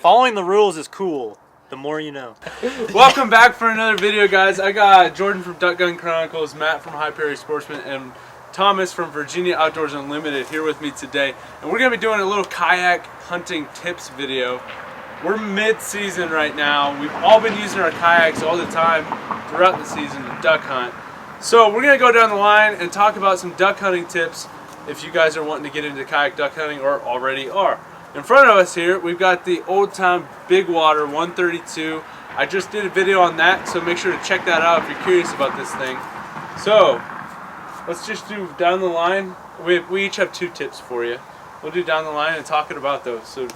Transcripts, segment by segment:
following the rules is cool. The more you know. Welcome back for another video, guys. I got Jordan from Duck Gun Chronicles, Matt from High Prairie Sportsman, and Thomas from Virginia Outdoors Unlimited here with me today. And we're going to be doing a little kayak hunting tips video. We're mid-season right now. We've all been using our kayaks all the time throughout the season to duck hunt. So we're going to go down the line and talk about some duck hunting tips if you guys are wanting to get into kayak duck hunting or already are. In front of us here, we've got the Old Town Big Water 132. I just did a video on that, so make sure to check that out if you're curious about this thing. So, let's just do down the line. We each have 2 tips for you. We'll do down the line and talking about those. So,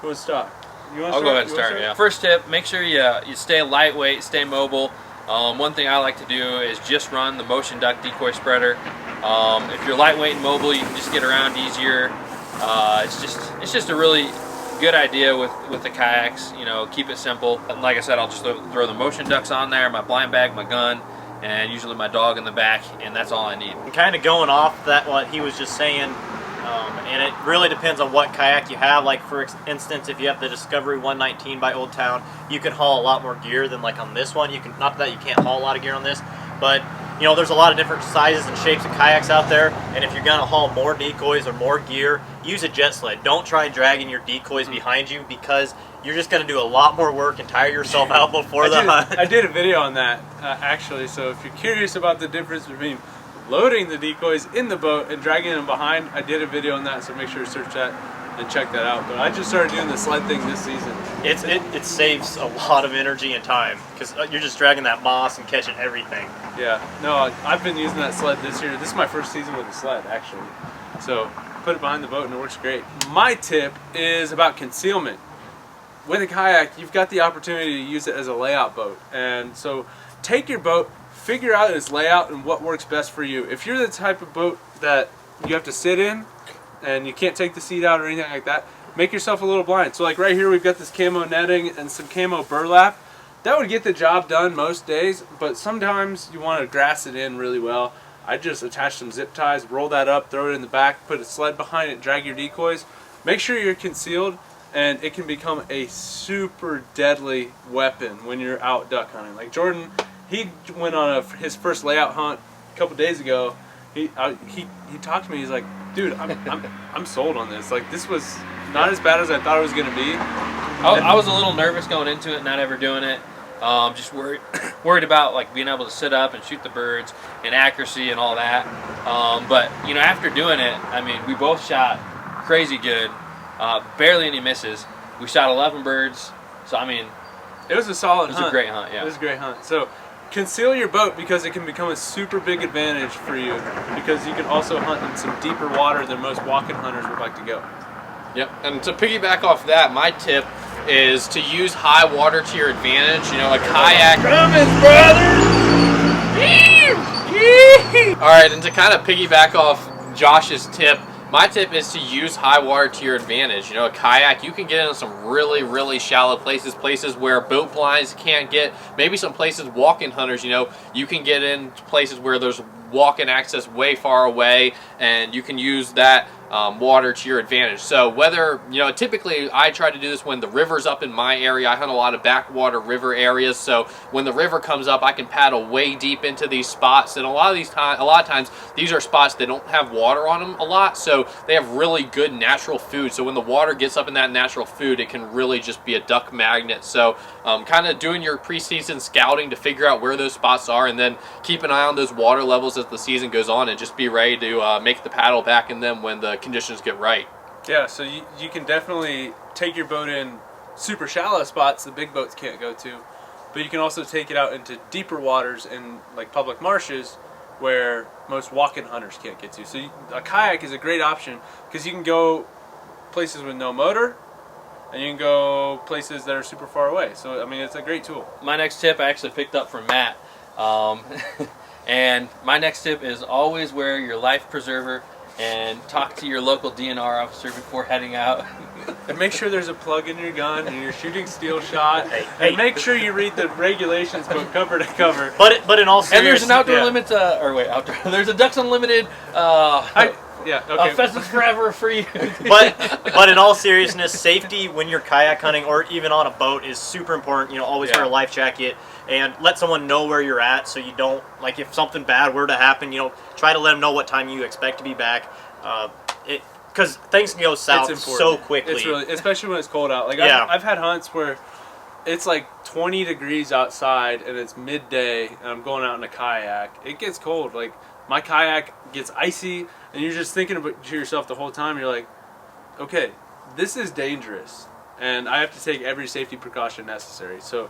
who will start? I'll go ahead and start, yeah. First tip, make sure you stay lightweight, stay mobile. One thing I like to do is just run the motion duck decoy spreader. If you're lightweight and mobile, you can just get around easier. It's just a really good idea with the kayaks. You know, keep it simple. And like I said, I'll just throw the motion ducks on there, my blind bag, my gun, and usually my dog in the back, and that's all I need. Kind of going off that what he was just saying, and it really depends on what kayak you have. Like for instance, if you have the Discovery 119 by Old Town, you can haul a lot more gear than like on this one. You can, not that you can't haul a lot of gear on this, but you know, there's a lot of different sizes and shapes of kayaks out there, and if you're gonna haul more decoys or more gear, use a jet sled. Don't try dragging your decoys behind you, because you're just gonna do a lot more work and tire yourself out before the hunt. I did a video on that actually, so if you're curious about the difference between loading the decoys in the boat and dragging them behind, I did a video on that, so make sure to search that and check that out. But I just started doing the sled thing this season. It saves a lot of energy and time, because you're just dragging that moss and catching everything. Yeah, no, I've been using that sled this year. This is my first season with the sled, actually. So put it behind the boat and it works great. My tip is about concealment. With a kayak, you've got the opportunity to use it as a layout boat. And so take your boat, figure out its layout and what works best for you. If you're the type of boat that you have to sit in and you can't take the seat out or anything like that, make yourself a little blind. So like right here, we've got this camo netting and some camo burlap. That would get the job done most days, but sometimes you want to grass it in really well. I just attach some zip ties, roll that up, throw it in the back, put a sled behind it, drag your decoys. Make sure you're concealed, and it can become a super deadly weapon when you're out duck hunting. Like Jordan, he went on his first layout hunt a couple days ago. He talked to me. He's like, dude, I'm sold on this. Like, this was not as bad as I thought it was gonna be. I was a little nervous going into it, not ever doing it. Just worried about like being able to sit up and shoot the birds and accuracy and all that. But you know, after doing it, I mean, we both shot crazy good, barely any misses. We shot 11 birds, so I mean, it was a solid hunt. It was a great hunt, yeah. It was a great hunt. So conceal your boat, because it can become a super big advantage for you, because you can also hunt in some deeper water than most walk-in hunters would like to go. Yep, and to piggyback off that, my tip is to use high water to your advantage. You know, a kayak. Alright, and to kind of piggyback off Josh's tip, my tip is to use high water to your advantage. You know, a kayak, you can get into some really, really shallow places where boat blinds can't get. Maybe some places walk-in hunters, you know, you can get into places where there's walk-in access way far away, and you can use that water to your advantage. So whether, you know, typically I try to do this when the river's up in my area. I hunt a lot of backwater river areas, so when the river comes up, I can paddle way deep into these spots, and a lot of times these are spots that don't have water on them a lot, so they have really good natural food. So when the water gets up in that natural food, it can really just be a duck magnet. So kind of doing your preseason scouting to figure out where those spots are, and then keep an eye on those water levels as the season goes on, and just be ready to make the paddle back in them when the conditions get right. Yeah, so you can definitely take your boat in super shallow spots the big boats can't go to, but you can also take it out into deeper waters in like public marshes where most walk-in hunters can't get to. So a kayak is a great option, because you can go places with no motor, and you can go places that are super far away. So I mean, it's a great tool. My next tip I actually picked up from Matt. And my next tip is always wear your life preserver and talk to your local DNR officer before heading out. And make sure there's a plug in your gun and you're shooting steel shot. And make sure you read the regulations book cover to cover. But in all seriousness, and there's an outdoor limit, there's a Ducks Unlimited Yeah, okay. Pheasants forever for you. But in all seriousness, safety when you're kayak hunting or even on a boat is super important. You know, always wear a life jacket and let someone know where you're at, so you don't, like, if something bad were to happen, you know, try to let them know what time you expect to be back. Because things can go south so quickly. It's really, especially when it's cold out. Like I've had hunts where it's like 20 degrees outside and it's midday and I'm going out in a kayak. It gets cold. Like my kayak gets icy and you're just thinking about to yourself the whole time. You're like, okay, this is dangerous and I have to take every safety precaution necessary. So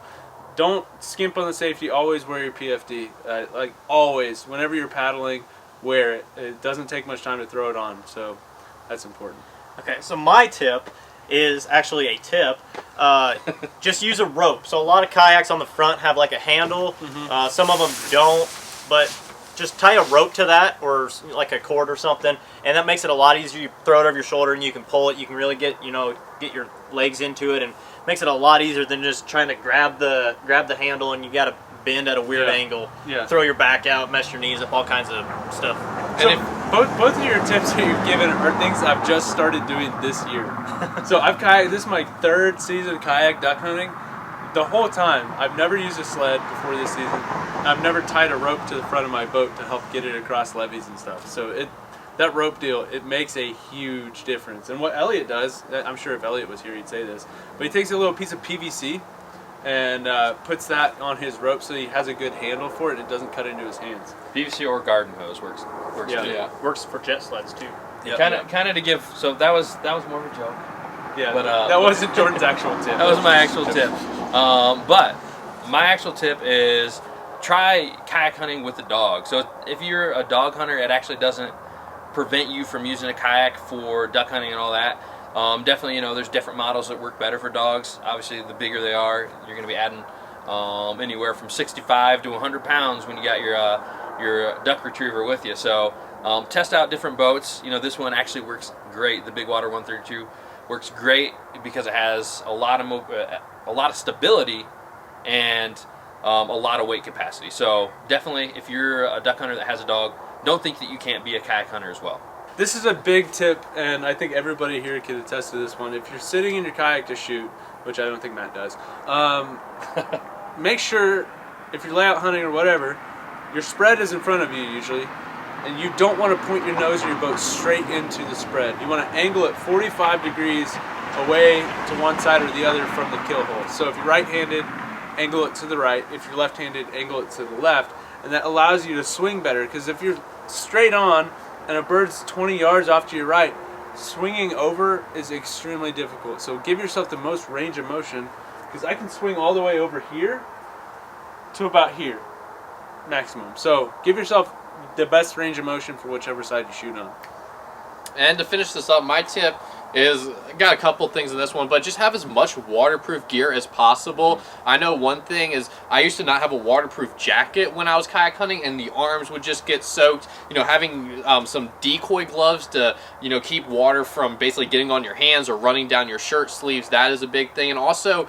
don't skimp on the safety. Always wear your PFD. Like always, whenever you're paddling, wear it. It doesn't take much time to throw it on. So that's important. Okay, so my tip is actually a tip. Just use a rope. So a lot of kayaks on the front have like a handle. Some of them don't, but just tie a rope to that or like a cord or something, and that makes it a lot easier. You throw it over your shoulder and you can pull it. You can really get your legs into it, and makes it a lot easier than just trying to grab the handle and you got to bend at a weird angle. Throw your back out, mess your knees up, all kinds of stuff. So both of your tips that you've given are things I've just started doing this year. So I've kayaked. This is my 3rd season kayak duck hunting. The whole time I've never used a sled before this season. I've never tied a rope to the front of my boat to help get it across levees and stuff. So that rope deal, it makes a huge difference. And what Elliot does, I'm sure if Elliot was here he'd say this, but he takes a little piece of PVC and puts that on his rope so he has a good handle for it and it doesn't cut into his hands. PVC or garden hose works Works for jet sleds too. Kind of to give. So that was more of a joke. Yeah, but that wasn't Jordan's actual tip. That was my actual tip. But my actual tip is try kayak hunting with a dog. So if you're a dog hunter, it actually doesn't prevent you from using a kayak for duck hunting and all that. Definitely, there's different models that work better for dogs. Obviously, the bigger they are, you're going to be adding anywhere from 65 to 100 pounds when you got your duck retriever with you. So test out different boats. This one actually works great. The Big Water 132 works great because it has a lot of stability and a lot of weight capacity. So definitely, if you're a duck hunter that has a dog, don't think that you can't be a kayak hunter as well. This is a big tip, and I think everybody here can attest to this one. If you're sitting in your kayak to shoot, which I don't think Matt does, make sure, if you're layout hunting or whatever, your spread is in front of you usually, and you don't want to point your nose of your boat straight into the spread. You want to angle it 45 degrees away to one side or the other from the kill hole. So if you're right-handed, angle it to the right. If you're left-handed, angle it to the left. And that allows you to swing better, because if you're straight on and a bird's 20 yards off to your right, swinging over is extremely difficult. So give yourself the most range of motion, because I can swing all the way over here to about here, maximum. So give yourself the best range of motion for whichever side you shoot on. And to finish this up, my tip is, got a couple things in this one, but just have as much waterproof gear as possible. I know one thing is I used to not have a waterproof jacket when I was kayak hunting, and the arms would just get soaked. Having some decoy gloves to keep water from basically getting on your hands or running down your shirt sleeves, that is a big thing. And also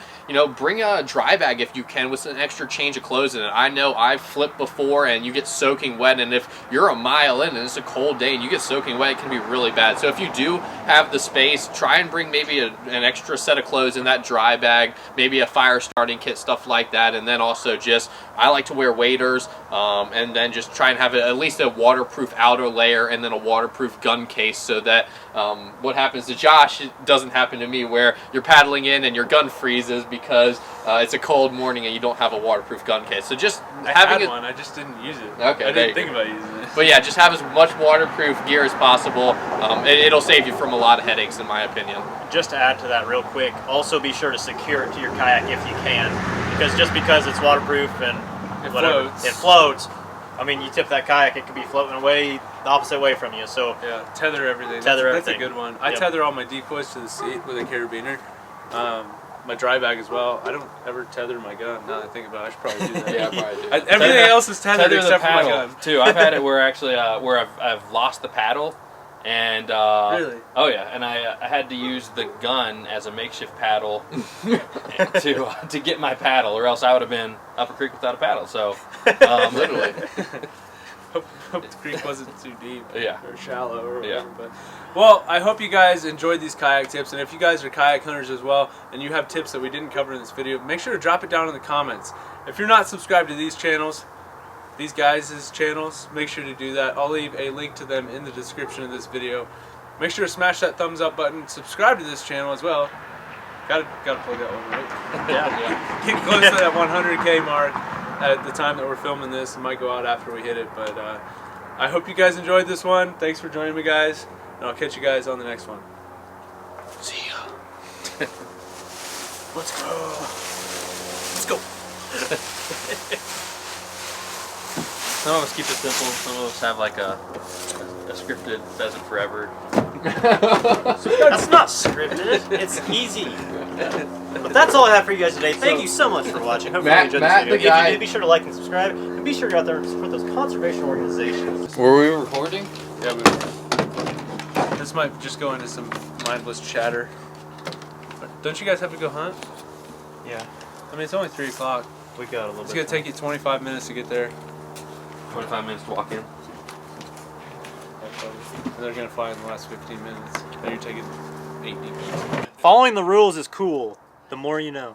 bring a dry bag if you can with an extra change of clothes in it. I know I've flipped before and you get soaking wet, and if you're a mile in and it's a cold day and you get soaking wet, it can be really bad. So if you do have the space, try and bring maybe an extra set of clothes in that dry bag, maybe a fire starting kit, stuff like that. And then also I like to wear waders, and then just try and have at least a waterproof outer layer and then a waterproof gun case, so that what happens to Josh, it doesn't happen to me, where you're paddling in and your gun freezes because it's a cold morning and you don't have a waterproof gun case. So I had one, I just didn't use it. Okay, I didn't think about using it. But yeah, just have as much waterproof gear as possible. It'll save you from a lot of headaches, in my opinion. Just to add to that real quick, also be sure to secure it to your kayak if you can, because just because it's waterproof and it floats. I mean, you tip that kayak, it could be floating away the opposite way from you. So yeah, tether everything. That's a good one. I tether all my decoys to the seat with a carabiner. My dry bag as well. I don't ever tether my gun. Now that I think about it, I should probably do that. Yeah, I probably do. Everything else is tethered except for my gun. Too. I've had it where actually where I've lost the paddle, and really? Oh yeah, and I had to use the gun as a makeshift paddle to get my paddle, or else I would have been up a creek without a paddle. So literally. Hope the creek wasn't too deep. Yeah. Or shallow or whatever. Yeah. But, well, I hope you guys enjoyed these kayak tips, and if you guys are kayak hunters as well, and you have tips that we didn't cover in this video, make sure to drop it down in the comments. If you're not subscribed to these channels, these guys' channels, make sure to do that. I'll leave a link to them in the description of this video. Make sure to smash that thumbs up button. Subscribe to this channel as well. Gotta plug that one, right? Yeah. Get close to that 100K mark at the time that we're filming this. It might go out after we hit it, but I hope you guys enjoyed this one. Thanks for joining me, guys, and I'll catch you guys on the next one. See ya. Let's go. Let's go. Some of us keep it simple. Some of us have like a scripted pheasant forever. That's not scripted. It's easy. But that's all I have for you guys today. Thank you so much for watching. Hopefully you enjoyed this video. If you did, be sure to like and subscribe. And be sure to go out there and support those conservation organizations. Were we recording? Yeah, we will. This might just go into some mindless chatter. But don't you guys have to go hunt? Yeah, I mean, it's only 3 o'clock. we got a little It's bit. going to take you 25 minutes to get there. 25 minutes to walk in. And they're going to fly in the last 15 minutes. And you're taking 8 minutes. Following the rules is cool. The more you know.